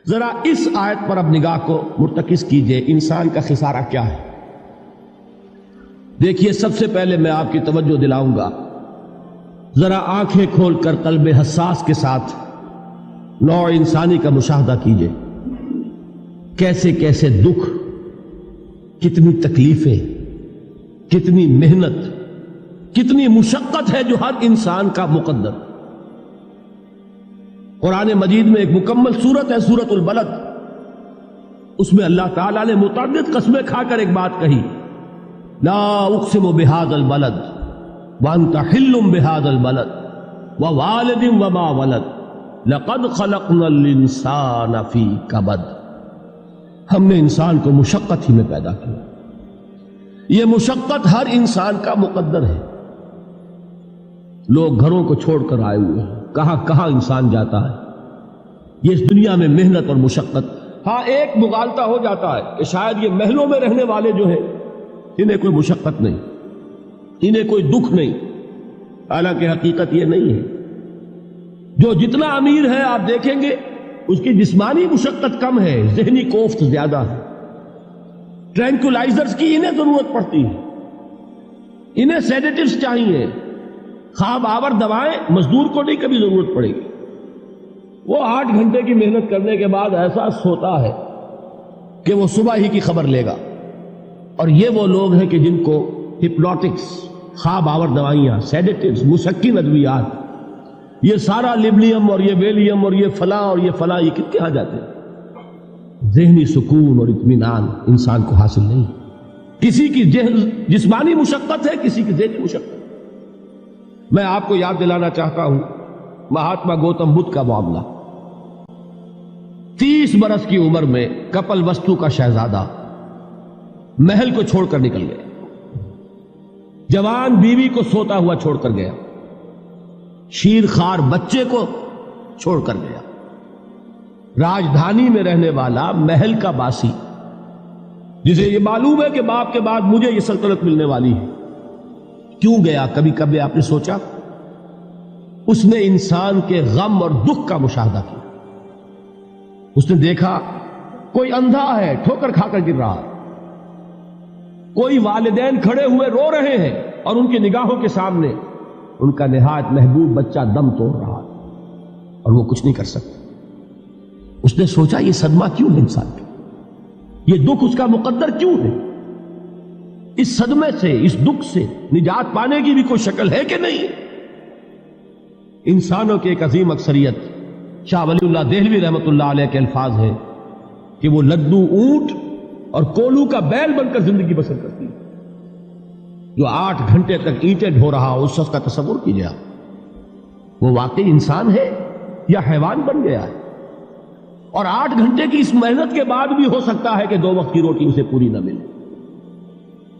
ذرا اس آیت پر اب نگاہ کو مرتکز کیجئے، انسان کا خسارہ کیا ہے؟ دیکھیے، سب سے پہلے میں آپ کی توجہ دلاؤں گا، ذرا آنکھیں کھول کر قلب حساس کے ساتھ نوع انسانی کا مشاہدہ کیجئے، کیسے کیسے دکھ، کتنی تکلیفیں، کتنی محنت، کتنی مشقت ہے جو ہر انسان کا مقدر۔ قرآن مجید میں ایک مکمل سورت ہے، سورت البلد، اس میں اللہ تعالیٰ نے متعدد قسمیں کھا کر ایک بات کہی، لا اقسم بہذا البلد وانت حل بہذا البلد ووالد وما ولد لقد خلقنا الانسان فی کبد۔ ہم نے انسان کو مشقت ہی میں پیدا کیا، یہ مشقت ہر انسان کا مقدر ہے۔ لوگ گھروں کو چھوڑ کر آئے ہوئے ہیں، کہاں کہاں انسان جاتا ہے، یہ اس دنیا میں محنت اور مشقت۔ ہاں، ایک مغالطہ ہو جاتا ہے کہ شاید یہ محلوں میں رہنے والے جو ہیں انہیں کوئی مشقت نہیں، انہیں کوئی دکھ نہیں، حالانکہ حقیقت یہ نہیں ہے۔ جو جتنا امیر ہے آپ دیکھیں گے اس کی جسمانی مشقت کم ہے، ذہنی کوفت زیادہ ہے۔ ٹرینکولائزرز کی انہیں ضرورت پڑتی ہے، انہیں سیڈیٹیوز چاہیے، خواب آور دوائیں مزدور کو نہیں کبھی ضرورت پڑے گی۔ وہ 8 گھنٹے کی محنت کرنے کے بعد احساس ہوتا ہے کہ وہ صبح ہی کی خبر لے گا۔ اور یہ وہ لوگ ہیں کہ جن کو ہپنوٹکس، خواب آور دوائیاں، سیڈیٹیوز، مسکن ادویات، یہ سارا لیبلیم اور یہ ویلیم اور یہ فلاں اور یہ فلاں، یہ کہاں جاتے ہیں؟ ذہنی سکون اور اطمینان انسان کو حاصل نہیں۔ کسی کی جسمانی مشقت ہے، کسی کی ذہنی مشقت۔ میں آپ کو یاد دلانا چاہتا ہوں مہاتما گوتم بدھ کا معاملہ۔ 30 برس کی عمر میں کپل وستو کا شہزادہ محل کو چھوڑ کر نکل گیا، جوان بیوی کو سوتا ہوا چھوڑ کر گیا، شیر خوار بچے کو چھوڑ کر گیا۔ راجدھانی میں رہنے والا محل کا باسی، جسے یہ معلوم ہے کہ باپ کے بعد مجھے یہ سلطنت ملنے والی ہے، کیوں گیا؟ کبھی کبھی آپ نے سوچا؟ اس نے انسان کے غم اور دکھ کا مشاہدہ کیا۔ اس نے دیکھا کوئی اندھا ہے، ٹھوکر کھا کر گر رہا ہے، کوئی والدین کھڑے ہوئے رو رہے ہیں اور ان کی نگاہوں کے سامنے ان کا نہایت محبوب بچہ دم توڑ رہا ہے اور وہ کچھ نہیں کر سکتا۔ اس نے سوچا یہ صدمہ کیوں ہے انسان کا، یہ دکھ اس کا مقدر کیوں ہے؟ اس صدمے سے، اس دکھ سے نجات پانے کی بھی کوئی شکل ہے کہ نہیں؟ انسانوں کی ایک عظیم اکثریت، شاہ ولی اللہ دہلوی رحمۃ اللہ علیہ کے الفاظ ہیں کہ وہ لدو اونٹ اور کولو کا بیل بن کر زندگی بسر کرتی ہے۔ جو 8 گھنٹے تک اینٹیں ڈھو رہا ہو، اس شخص کا تصور کیجیے آپ، وہ واقعی انسان ہے یا حیوان بن گیا ہے؟ اور 8 گھنٹے کی اس محنت کے بعد بھی ہو سکتا ہے کہ 2 وقت کی روٹی اسے پوری نہ ملے۔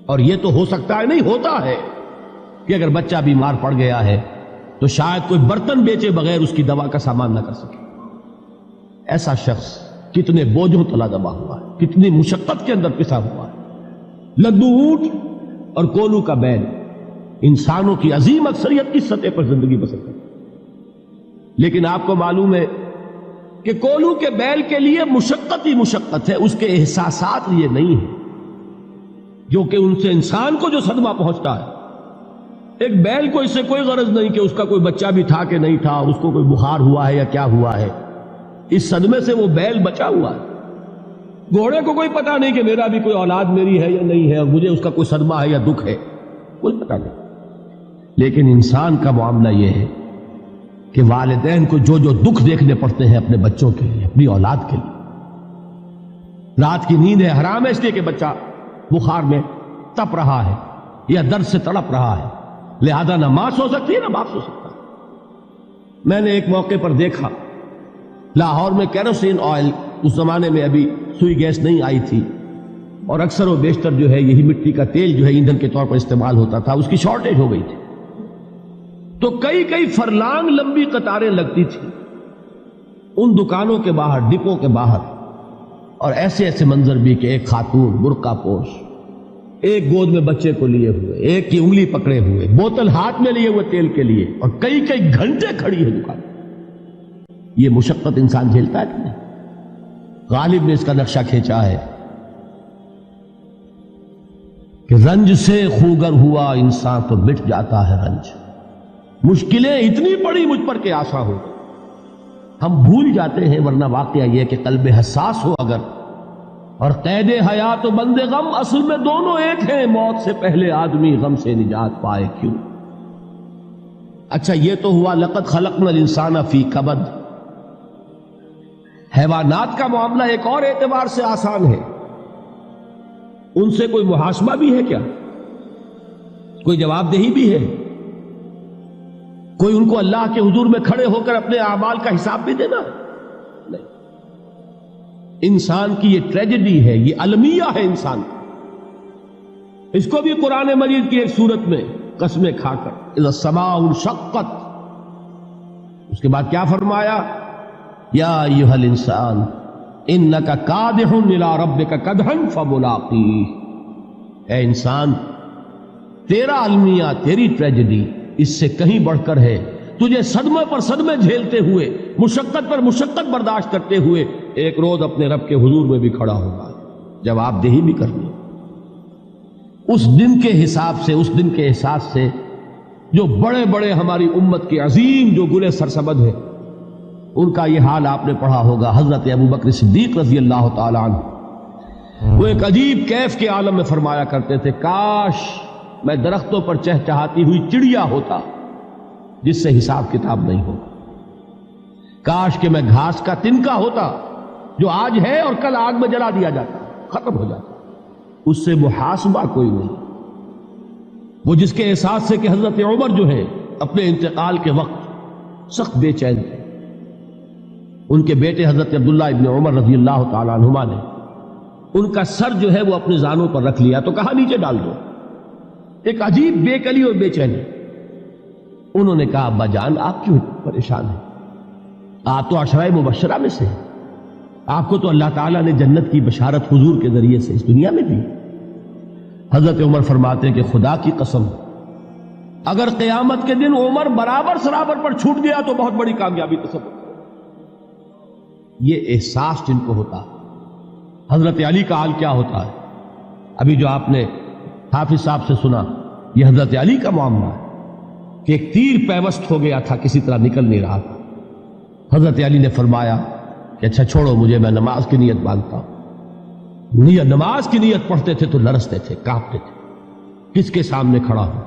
اور یہ تو ہو سکتا ہے، نہیں ہوتا ہے کہ اگر بچہ بیمار پڑ گیا ہے تو شاید کوئی برتن بیچے بغیر اس کی دوا کا سامان نہ کر سکے۔ ایسا شخص کتنے بوجھوں تلا دبا ہوا ہے، کتنی مشقت کے اندر پسا ہوا ہے۔ لدو اونٹ اور کولو کا بیل، انسانوں کی عظیم اکثریت کی سطح پر زندگی بسر کرتی ہے۔ لیکن آپ کو معلوم ہے کہ کولو کے بیل کے لیے مشقت ہی مشقت ہے، اس کے احساسات یہ نہیں ہیں جو کہ ان سے انسان کو جو صدمہ پہنچتا ہے۔ ایک بیل کو اس سے کوئی غرض نہیں کہ اس کا کوئی بچہ بھی تھا کہ نہیں تھا، اس کو کوئی بخار ہوا ہے یا کیا ہوا ہے، اس صدمے سے وہ بیل بچا ہوا ہے۔ گھوڑے کو کوئی پتہ نہیں کہ میرا بھی کوئی اولاد میری ہے یا نہیں ہے، اور مجھے اس کا کوئی صدمہ ہے یا دکھ ہے، کوئی پتہ نہیں۔ لیکن انسان کا معاملہ یہ ہے کہ والدین کو جو جو دکھ دیکھنے پڑتے ہیں اپنے بچوں کے لیے، اپنی اولاد کے لیے۔ رات کی نیند ہے حرام ہے اس لیے کہ بچہ بخار میں تپ رہا ہے یا درد سے تڑپ رہا ہے، لہذا نہ ماں سو سکتی ہے نہ باپ سو سکتا۔ میں نے ایک موقع پر دیکھا، لاہور میں کیروسین آئل، اس زمانے میں ابھی سوئی گیس نہیں آئی تھی، اور اکثر و بیشتر جو ہے یہی مٹی کا تیل جو ہے ایندھن کے طور پر استعمال ہوتا تھا، اس کی شارٹیج ہو گئی تھی۔ تو کئی فرلانگ لمبی قطاریں لگتی تھی ان دکانوں کے باہر، ڈپوں کے باہر، اور ایسے ایسے منظر بھی کہ ایک خاتون برقع پوش، ایک گود میں بچے کو لیے ہوئے، ایک کی انگلی پکڑے ہوئے، بوتل ہاتھ میں لیے ہوئے تیل کے لیے، اور کئی گھنٹے کھڑی ہے دکان۔ یہ مشقت انسان جھیلتا ہے کہ نہیں؟ غالب نے اس کا نقشہ کھینچا ہے کہ رنج سے خوگر ہوا انسان تو مٹ جاتا ہے رنج. مشکلیں اتنی پڑی مجھ پر کہ آسان ہو گئی. ہم بھول جاتے ہیں، ورنہ واقعہ یہ کہ قلب حساس ہو اگر، اور قید حیات و بند غم اصل میں دونوں ایک ہیں. موت سے پہلے آدمی غم سے نجات پائے کیوں؟ اچھا یہ تو ہوا لقد خلقنا الانسان فی کبد. حیوانات کا معاملہ ایک اور اعتبار سے آسان ہے. ان سے کوئی محاسبہ بھی ہے کیا؟ کوئی جواب دہی بھی ہے؟ کوئی ان کو اللہ کے حضور میں کھڑے ہو کر اپنے اعمال کا حساب بھی دینا؟ نہیں. انسان کی یہ ٹریجڈی ہے، یہ المیہ ہے انسان. اس کو بھی قرآن مجید کی ایک سورت میں قسمیں کھا کر اذا السماء انشقت، اس کے بعد کیا فرمایا؟ یا ایھا الانسان انک کادح الی ربک کدحا فملاقیہ. اے انسان، تیرا المیہ، تیری ٹریجڈی اس سے کہیں بڑھ کر ہے. تجھے صدمے پر صدمے جھیلتے ہوئے، مشقت پر مشقت برداشت کرتے ہوئے ایک روز اپنے رب کے حضور میں بھی کھڑا ہوگا، جواب دہی بھی کرنی. اس دن کے حساب سے، اس دن کے احساس سے جو بڑے بڑے ہماری امت کے عظیم جو گلے سرسبد ہیں، ان کا یہ حال آپ نے پڑھا ہوگا. حضرت ابوبکر صدیق رضی اللہ تعالیٰ عنہ وہ ایک عجیب کیف کے عالم میں فرمایا کرتے تھے، کاش میں درختوں پر چہچہاتی ہوئی چڑیا ہوتا جس سے حساب کتاب نہیں ہوگا. کاش کہ میں گھاس کا تنکا ہوتا جو آج ہے اور کل آگ میں جلا دیا جاتا، ختم ہو جاتا. اس سے محاسبہ کوئی نہیں. وہ جس کے احساس سے کہ حضرت عمر جو ہے اپنے انتقال کے وقت سخت بے چین تھے. ان کے بیٹے حضرت عبداللہ ابن عمر رضی اللہ تعالیٰ عنہما نے ان کا سر جو ہے وہ اپنے زانوں پر رکھ لیا تو کہا نیچے ڈال دو. ایک عجیب بے کلی اور بے چینی. انہوں نے کہا ابا جان آپ کیوں پریشان ہیں؟ آپ تو عشرہ مبشرہ میں سے ہیں. آپ کو تو اللہ تعالیٰ نے جنت کی بشارت حضور کے ذریعے سے اس دنیا میں دی. حضرت عمر فرماتے ہیں کہ خدا کی قسم اگر قیامت کے دن عمر برابر سرابر پر چھوٹ گیا تو بہت بڑی کامیابی تصور. یہ احساس جن کو ہوتا ہے. حضرت علی کا حال کیا ہوتا ہے؟ ابھی جو آپ نے حافظ صاحب سے سنا، یہ حضرت علی کا معاملہ ہے کہ ایک تیر پیوست ہو گیا تھا، کسی طرح نکل نہیں رہا تھا. حضرت علی نے فرمایا کہ اچھا چھوڑو مجھے، میں نماز کی نیت باندھتا ہوں. نماز کی نیت پڑھتے تھے تو لرزتے تھے، کانپتے تھے. کس کے سامنے کھڑا ہوں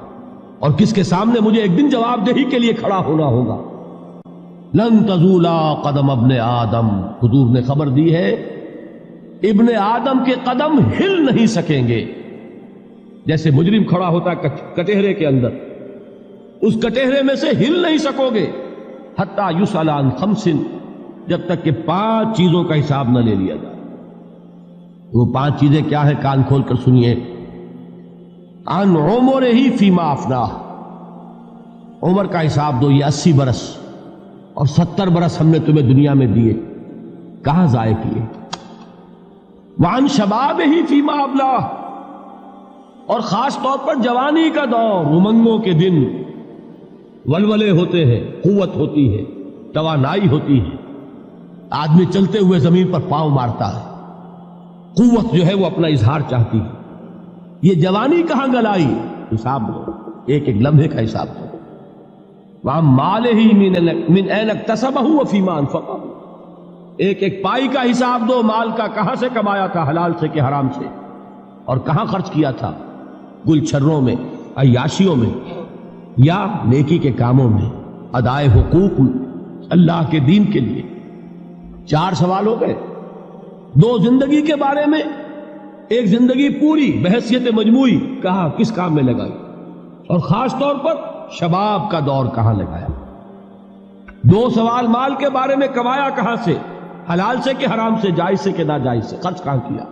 اور کس کے سامنے مجھے ایک دن جواب دہی کے لیے کھڑا ہونا ہوگا. لن تزولا قدم ابن آدم، حضور نے خبر دی ہے ابن آدم کے قدم ہل نہیں سکیں گے. جیسے مجرم کھڑا ہوتا ہے کٹہرے کے اندر، اس کٹہرے میں سے ہل نہیں سکو گے حتی یسأل عن خمس، جب تک کہ 5 چیزوں کا حساب نہ لے لیا جائے. وہ 5 چیزیں کیا ہیں؟ کان کھول کر سنیے. عن عمرہ فیما افناہ، عمر کا حساب دو. یہ 80 برس اور 70 برس ہم نے تمہیں دنیا میں دیے، کہاں ضائع کیے؟ وعن شبابہ فیما ابلاہ، اور خاص طور پر جوانی کا دور، امنگوں کے دن، ولولے ہوتے ہیں، قوت ہوتی ہے، توانائی ہوتی ہے، آدمی چلتے ہوئے زمین پر پاؤں مارتا ہے، قوت جو ہے وہ اپنا اظہار چاہتی ہے. یہ جوانی کہاں گلائی؟ حساب دو، ایک ایک لمحے کا حساب دو. وَعَن مَالِهِ مِنْ أَيْنَ اكْتَسَبَهُ وَفِيمَا أَنْفَقَهُ، ایک ایک پائی کا حساب دو. مال کا کہاں سے کمایا تھا، حلال سے کہ حرام سے، اور کہاں خرچ کیا تھا، گل چھروں میں، عیاشیوں میں، یا نیکی کے کاموں میں، ادائے حقوق اللہ کے دین کے لیے. 4 سوال ہو گئے. 2 زندگی کے بارے میں، ایک زندگی پوری بحیثیت مجموعی کہاں کس کام میں لگائی، اور خاص طور پر شباب کا دور کہاں لگایا. 2 سوال مال کے بارے میں، کمایا کہاں سے، حلال سے کہ حرام سے، جائز سے کہ ناجائز سے، خرچ کہاں کیا.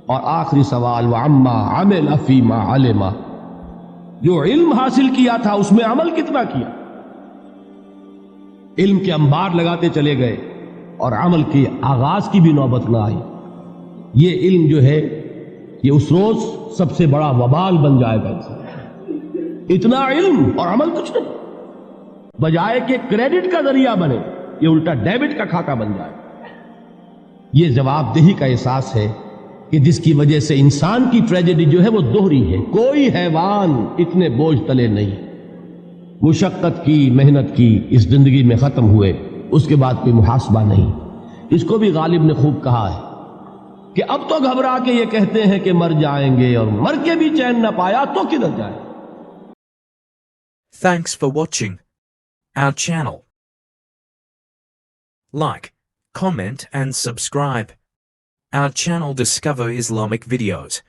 اور آخری سوال وَعَمَّا عَمِلَ فِيمَا عَلِمَ، جو علم حاصل کیا تھا اس میں عمل کتنا کیا. علم کے انبار لگاتے چلے گئے اور عمل کے آغاز کی بھی نوبت نہ آئی. یہ علم جو ہے یہ اس روز سب سے بڑا وبال بن جائے گا. اتنا علم اور عمل کچھ نہیں، بجائے کہ کریڈٹ کا ذریعہ بنے یہ الٹا ڈیبٹ کا کھاتا بن جائے. یہ جواب دہی کا احساس ہے کہ جس کی وجہ سے انسان کی ٹریجڈی جو ہے وہ دوہری ہے. کوئی حیوان اتنے بوجھ تلے نہیں. مشقت کی، محنت کی، اس زندگی میں ختم ہوئے، اس کے بعد کوئی محاسبہ نہیں. اس کو بھی غالب نے خوب کہا ہے کہ اب تو گھبرا کے یہ کہتے ہیں کہ مر جائیں گے، اور مر کے بھی چین نہ پایا تو کدھر جائیں. Thanks for watching our channel. Like, comment and subscribe. Our channel Discover Islamic Videos.